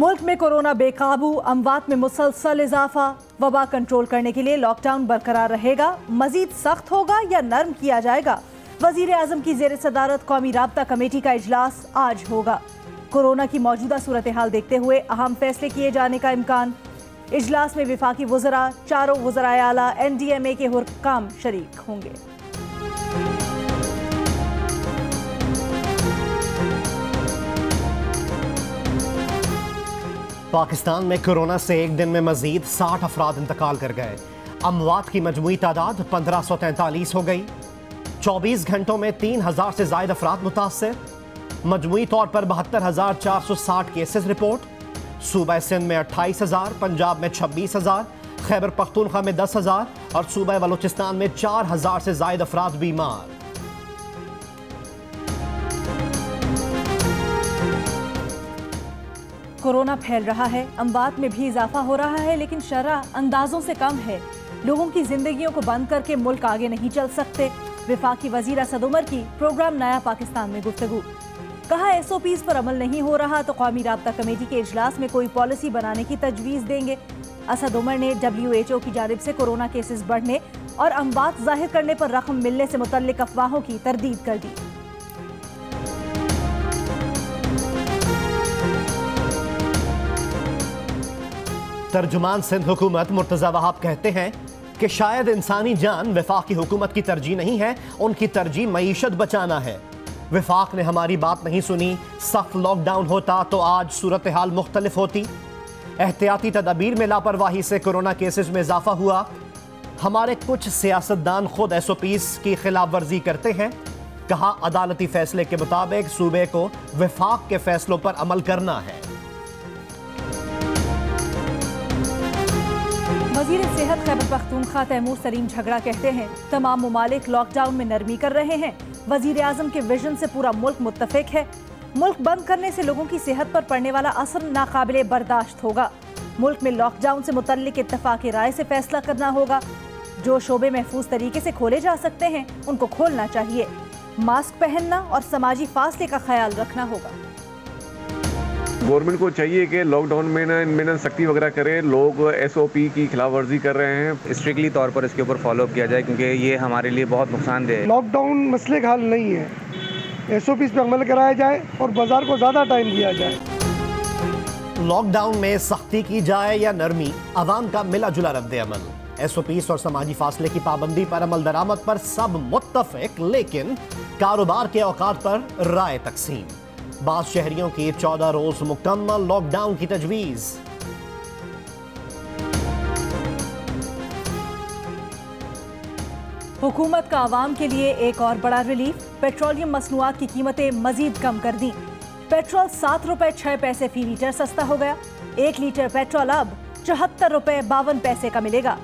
मुल्क में कोरोना बेकाबू, अमवात में मुसलसल इजाफा। वबा कंट्रोल करने के लिए लॉकडाउन बरकरार रहेगा, मजीद सख्त होगा या नर्म किया जाएगा। वजीर आजम की जेर सदारत कौमी राब्ता कमेटी का इजलास आज होगा। कोरोना की मौजूदा सूरत हाल देखते हुए अहम फैसले किए जाने का इम्कान। इजलास में विफाकी वज़रा, चारों वज़राए आला, NDMA के हुक्काम शरीक होंगे। पाकिस्तान में कोरोना से एक दिन में मजीद 60 अफराद इंतकाल कर गए। अमवात की मजमूई तादाद 1543 हो गई। 24 घंटों में 3000 से ज्यादा अफराद मुतासर। मजमूई तौर पर 72,460 केसेस रिपोर्ट। सूबा सिंध में 28,000, पंजाब में 26,000, खैबर पख्तूनख्वा में 10,000 और सूबा बलूचिस्तान में 4,000 से ज्यादा अफराद बीमार। कोरोना फैल रहा है, अमवात में भी इजाफा हो रहा है, लेकिन शरह अंदाजों से कम है। लोगों की जिंदगियों को बंद करके मुल्क आगे नहीं चल सकते। विफाकी वजीर असद उमर की प्रोग्राम नया पाकिस्तान में गुफ्तगू। कहा SOPs पर अमल नहीं हो रहा तो कौमी राब्ता कमेटी के इजलास में कोई पॉलिसी बनाने की तजवीज़ देंगे। असद उमर ने WHO की जानिब से कोरोना केसेस बढ़ने और अमवात जाहिर करने पर रकम मिलने से मुतल्लिक अफवाहों की तरदीद कर दी। तर्जुमान सिंध हुकूमत मुर्तज़ा वहाब कहते हैं कि शायद इंसानी जान वफाकी हुकूमत की तरजीह नहीं है, उनकी तरजीह मईशत बचाना है। वफाक ने हमारी बात नहीं सुनी, सख्त लॉकडाउन होता तो आज सूरत हाल मुख्तलिफ होती। एहतियाती तदाबीर में लापरवाही से कोरोना केसेस में इजाफा हुआ। हमारे कुछ सियासतदान खुद SOPs की खिलाफ वर्जी करते हैं। कहा अदालती फैसले के मुताबिक सूबे को वफाक के फैसलों पर अमल करना है। वज़ीर सेहत खैबर पख्तूनख्वा तैमूर सलीम झगड़ा कहते हैं तमाम ममालिक लॉकडाउन में नरमी कर रहे हैं। वज़ीर आज़म के विजन से पूरा मुल्क मुत्तफिक है। मुल्क बंद करने से लोगों की सेहत पर पड़ने वाला असर नाकाबिले बर्दाश्त होगा। मुल्क में लॉकडाउन से मुतल्लिक इत्तफाक़ राय से फैसला करना होगा। जो शोबे महफूज तरीके से खोले जा सकते हैं उनको खोलना चाहिए। मास्क पहनना और समाजी फासले का ख्याल रखना होगा। गवर्नमेंट को चाहिए कि लॉकडाउन में इनमें सख्ती वगैरह करे। लोग SOP की खिलाफ वर्जी कर रहे हैं, स्ट्रिक्टली तौर पर इसके ऊपर फॉलोअप किया जाए क्योंकि ये हमारे लिए बहुत नुकसानदेह है। लॉकडाउन मसले का हल नहीं है, SOPs पे अमल कराया जाए और बाजार को ज़्यादा टाइम दिया जाए। लॉकडाउन में सख्ती की जाए या नरमी, अवाम का मिला जुला रद्द अमल। SOPs और समाजी फासले की पाबंदी पर अमल दरामद पर सब मुत्तफिक, लेकिन कारोबार के औकात पर राय तकसीम। बाज़ शहरियों की 14 रोज मुकम्मल लॉकडाउन की तजवीज़। हुकूमत का आवाम के लिए एक और बड़ा रिलीफ। पेट्रोलियम मसनूआत की कीमतें मजीद कम कर दी। पेट्रोल 7 रुपए 6 पैसे फी लीटर सस्ता हो गया। 1 लीटर पेट्रोल अब 74 रुपए 52 पैसे का मिलेगा।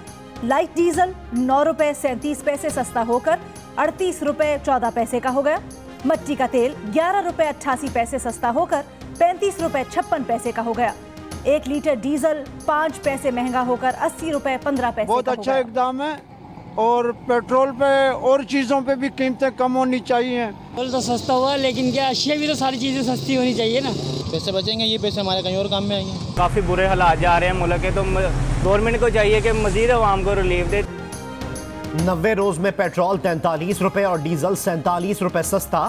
लाइट डीजल 9 रुपए 37 पैसे सस्ता होकर 38 रुपए 14 पैसे का हो गया। मट्टी का तेल 11 रुपए 88 पैसे सस्ता होकर 35 रुपए 56 पैसे का हो गया। 1 लीटर डीजल 5 पैसे महंगा होकर 80 रुपए 15 पैसे बहुत अच्छा इकदाम है और पेट्रोल पे और चीज़ों पे भी कीमतें कम होनी चाहिए। पेट्रोल तो सस्ता हुआ लेकिन क्या अशिया भी तो सारी चीज़ें सस्ती होनी चाहिए ना। पैसे बचेंगे, ये पैसे हमारे कहीं और काम में आएंगे। काफ़ी बुरे हालात जा रहे हैं मुल्क के, तो गवर्नमेंट को चाहिए कि मज़ीद आवाम को रिलीफ दे। 90 रोज में पेट्रोल 43 रुपए और डीजल 47 रुपए सस्ता,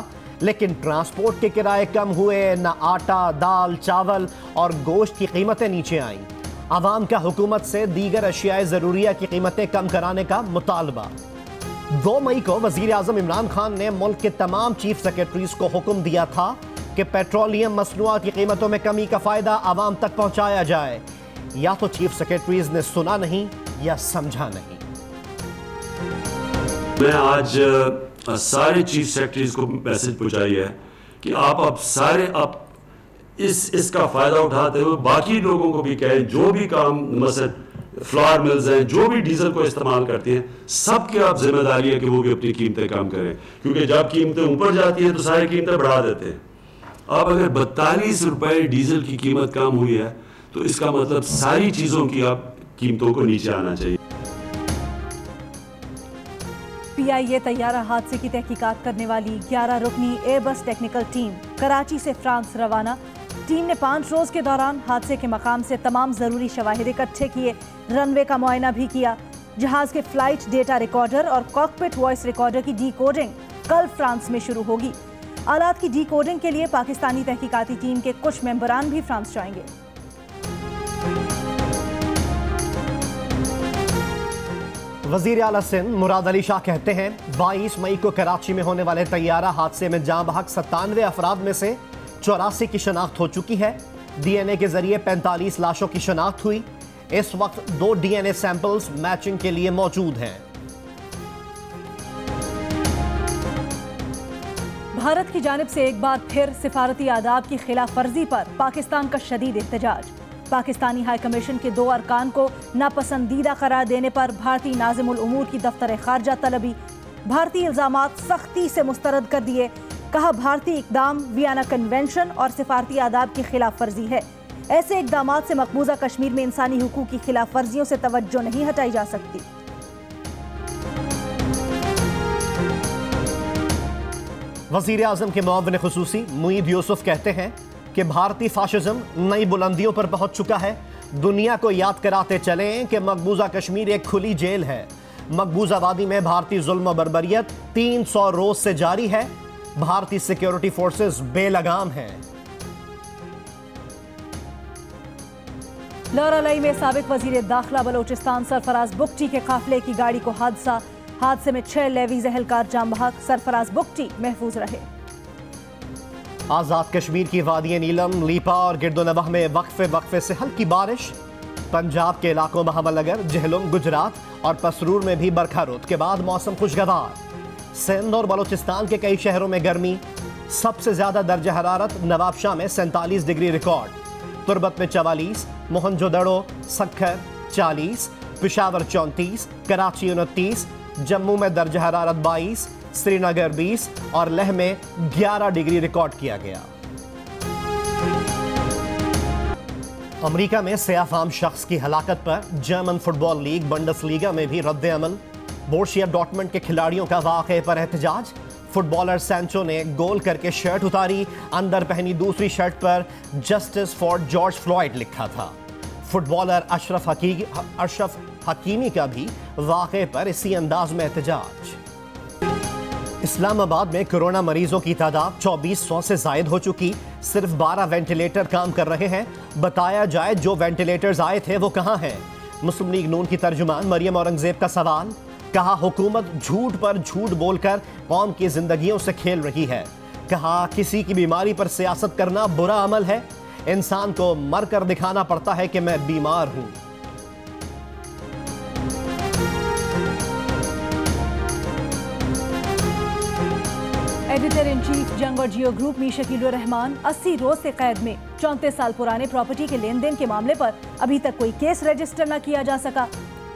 लेकिन ट्रांसपोर्ट के किराए कम हुए। न आटा, दाल, चावल और गोश्त की कीमतें नीचे आईं। आवाम का हुकूमत से दीगर अशियाए ज़रूरिया की कीमतें कम कराने का मुतालबा। 2 मई को वज़ीर आज़म इमरान खान ने मुल्क के तमाम चीफ सेक्रेटरीज को हुक्म दिया था कि पेट्रोलियम मसनूआत की कीमतों में कमी का फ़ायदा आवाम तक पहुँचाया जाए। या तो चीफ सेक्रेटरीज ने सुना नहीं या समझा नहीं। मैं आज सारे चीफ सेक्रेटरीज को मैसेज पहुंचाई है कि आप अब सारे अब इसका फ़ायदा उठाते हुए बाकी लोगों को भी कहें, जो भी काम मसलन फ्लावर मिल्स हैं, जो भी डीजल को इस्तेमाल करते हैं, सबके आप जिम्मेदारी है कि वो भी अपनी कीमतें कम करें, क्योंकि जब कीमतें ऊपर जाती हैं तो सारी कीमतें बढ़ा देते हैं। अब अगर 42 रुपए डीजल की कीमत कम हुई है तो इसका मतलब सारी चीज़ों की आप कीमतों को नीचे आना चाहिए। PIA तैयारा हादसे की तहकीकात करने वाली 11 रुकनी एयरबस टेक्निकल टीम कराची से फ्रांस रवाना। टीम ने 5 रोज के दौरान हादसे के मकाम से तमाम जरूरी शवाहिद इकट्ठे किए, रनवे का मुआयना भी किया। जहाज के फ्लाइट डेटा रिकॉर्डर और कॉकपिट वॉइस रिकॉर्डर की डीकोडिंग कल फ्रांस में शुरू होगी। आलात की डीकोडिंग के लिए पाकिस्तानी तहकीकाती टीम के कुछ मेंबरान भी फ्रांस जाएंगे। वजीर आला सिंध मुराद अली शाह कहते हैं 22 मई को कराची में होने वाले तैयारा हादसे में जाँ बहक 97 अफराद में से 84 की शनाख्त हो चुकी है। डीएनए के जरिए 45 लाशों की शनाख्त हुई। इस वक्त 2 डीएनए सैंपल्स मैचिंग के लिए मौजूद हैं। भारत की जानिब से एक बार फिर सिफारती आदाब की खिलाफ वर्जी पर पाकिस्तान का शदीद एहतजाज। पाकिस्तानी हाई कमीशन के 2 अरकान को नापसंदीदा करार देने पर भारतीय नाज़िमुल उमूर की दफ्तर खारजा तलबी। भारतीय इल्जामात सख्ती से मुस्तरद कर दिए। कहा भारतीय इकदाम वियना कन्वेंशन और सिफारती आदाब की खिलाफ वर्जी है। ऐसे इकदामात से मकबूजा कश्मीर में इंसानी हुकूक की खिलाफ वर्जियों से तवज्जो नहीं हटाई जा सकती। वज़ीर आज़म के मुआविन खुसूसी मुईद यूसुफ कहते हैं कि भारतीय फाशिज्म नई बुलंदियों पर पहुंच चुका है। दुनिया को याद कराते चलें कि मकबूजा कश्मीर एक खुली जेल है। मकबूजा वादी में भारतीय जुल्म बर्बरियत 300 रोज से जारी है। भारतीय सिक्योरिटी फोर्सेस बेलगाम हैं। लौरालई में साबिक वजीर दाखिला बलोचिस्तान सरफराज बुगटी के काफिले की गाड़ी को हादसे में 6 लेवीज एहलकार जाम बहक। सरफराज बुगटी महफूज रहे। आज़ाद कश्मीर की वादी नीलम, लीपा और गिरदोनवाह में वक्फे से हल्की बारिश। पंजाब के इलाकों बहावलनगर, जहलुम, गुजरात और पसरूर में भी बरखा रुत के बाद मौसम खुशगवार। सिंध और बलोचिस्तान के कई शहरों में गर्मी। सबसे ज्यादा दर्जा हरारत नवाबशाह में 47 डिग्री रिकॉर्ड, तुरबत में 44, मोहनजोदड़ो सक्खर 40, पेशावर 34, कराची 29, जम्मू में दर्जा हरारत 22, श्रीनगर 20 और लेह में 11 डिग्री रिकॉर्ड किया गया। अमेरिका में सियाफाम शख्स की हलाकत पर जर्मन फुटबॉल लीग बुंडेसलीगा में भी रद्द अमल। बोरुसिया डॉर्टमुंड के खिलाड़ियों का वाक़े पर एहतजाज। फुटबॉलर सैंचो ने गोल करके शर्ट उतारी, अंदर पहनी दूसरी शर्ट पर जस्टिस फॉर जॉर्ज फ्लॉयड लिखा था। फुटबॉलर अशरफ हकीमी का भी वाक़े पर इसी अंदाज में एहतजाज। इस्लामाबाद में कोरोना मरीजों की तादाद 2400 से जायद हो चुकी। सिर्फ 12 वेंटिलेटर काम कर रहे हैं। बताया जाए जो वेंटिलेटर्स आए थे वो कहां हैं? मुस्लिम लीग नून की तर्जुमान मरियम औरंगजेब का सवाल। कहा हुकूमत झूठ पर झूठ बोलकर कौम की जिंदगियों से खेल रही है। कहा किसी की बीमारी पर सियासत करना बुरा अमल है। इंसान को मर कर दिखाना पड़ता है कि मैं बीमार हूं। एडिटर इन चीफ जंग और जियो ग्रुप मीर शकीलुर रहमान 80 रोज से कैद में। 34 साल पुराने प्रॉपर्टी के लेन देन के मामले पर अभी तक कोई केस रजिस्टर न किया जा सका।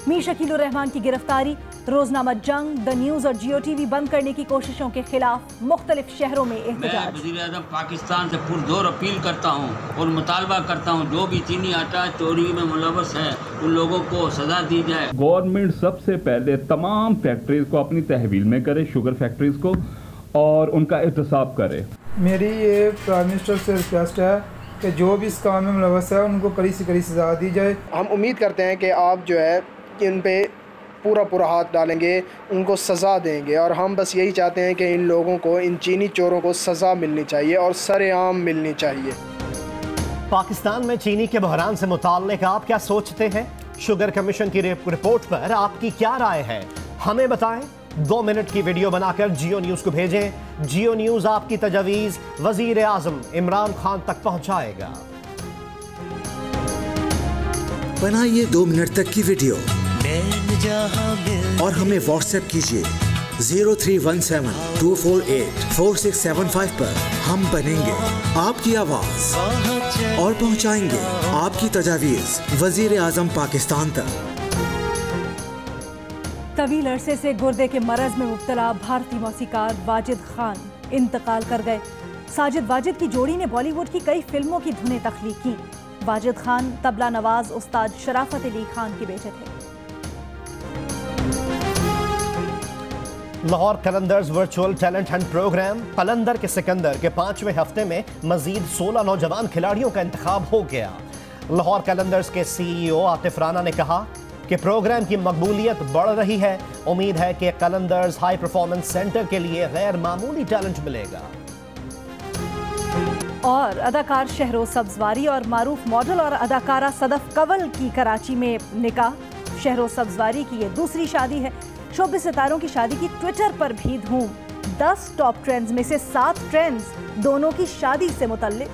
मीर शकीलुर रहमान की गिरफ्तारी, रोजनामा जंग, द न्यूज और जियो टीवी बंद करने की कोशिशों के खिलाफ मुख्तलिफ शहरों में एहतजाज। वज़ीर-ए-आज़म पाकिस्तान से पुरजोर अपील करता हूँ और मुतालबा करता हूँ जो भी चीनी आटा चोरी में मुलव्वस है उन लोगों को सजा दी जाए। गवर्नमेंट सबसे पहले तमाम फैक्ट्रीज को अपनी तहवील में करे, शुगर फैक्ट्रीज को, और उनका एहतसाब करे। मेरी ये प्राइम मिनिस्टर से रिक्वेस्ट है कि जो भी इस काम में मुलव्वस है उनको कड़ी से कड़ी सजा दी जाए। हम उम्मीद करते हैं कि आप जो है इन पे पूरा हाथ डालेंगे, उनको सज़ा देंगे, और हम बस यही चाहते हैं कि इन लोगों को, इन चीनी चोरों को सज़ा मिलनी चाहिए और सरेआम मिलनी चाहिए। पाकिस्तान में चीनी के बहरान से मुताल्लिक़ आप क्या सोचते हैं? शुगर कमीशन की रिपोर्ट पर आपकी क्या राय है? हमें बताएं। 2 मिनट की वीडियो बनाकर जियो न्यूज़ को भेजें। जियो न्यूज़ आपकी तजवीज़ वज़ीर आज़म इमरान खान तक पहुँचाएगा। बनाइए 2 मिनट तक की वीडियो और हमें व्हाट्सएप कीजिए 0317248467 पर। हम बनेंगे आपकी आवाज और पहुंचाएंगे आपकी तजावीज़ वजीर आज़म पाकिस्तान तक। तवील अरसे से गुर्दे के मरज में मुब्तला भारतीय मौसीकार वाजिद खान इंतकाल कर गए। साजिद वाजिद की जोड़ी ने बॉलीवुड की कई फिल्मों की धुनें तख्लीक की। वाजिद खान तबला नवाज उस्ताद शराफत अली खान के बेटे थे। Lahore Qalandars virtual talent hunt programme Qalandar के सिकंदर के 5वें हफ्ते में मजीद 16 नौजवान खिलाड़ियों का इंतखाब हो गया। लाहौर कलंदर्स के CEO आतिफ राना ने कहा कि प्रोग्राम की मकबूलियत बढ़ रही है। उम्मीद है कि कलंदर्स हाई परफॉर्मेंस सेंटर के लिए गैर मामूली टैलेंट मिलेगा। और अदाकार शहरोज सब्जवारी और मारूफ मॉडल और अदाकारा सदफ कंवल की कराची में निकाह। शहरोज सब्जवारी की ये दूसरी शादी है। शोबिस सितारों की शादी की ट्विटर पर भी धूम। 10 टॉप ट्रेंड्स में से 7 ट्रेंड्स दोनों की शादी से मुतल्लिक।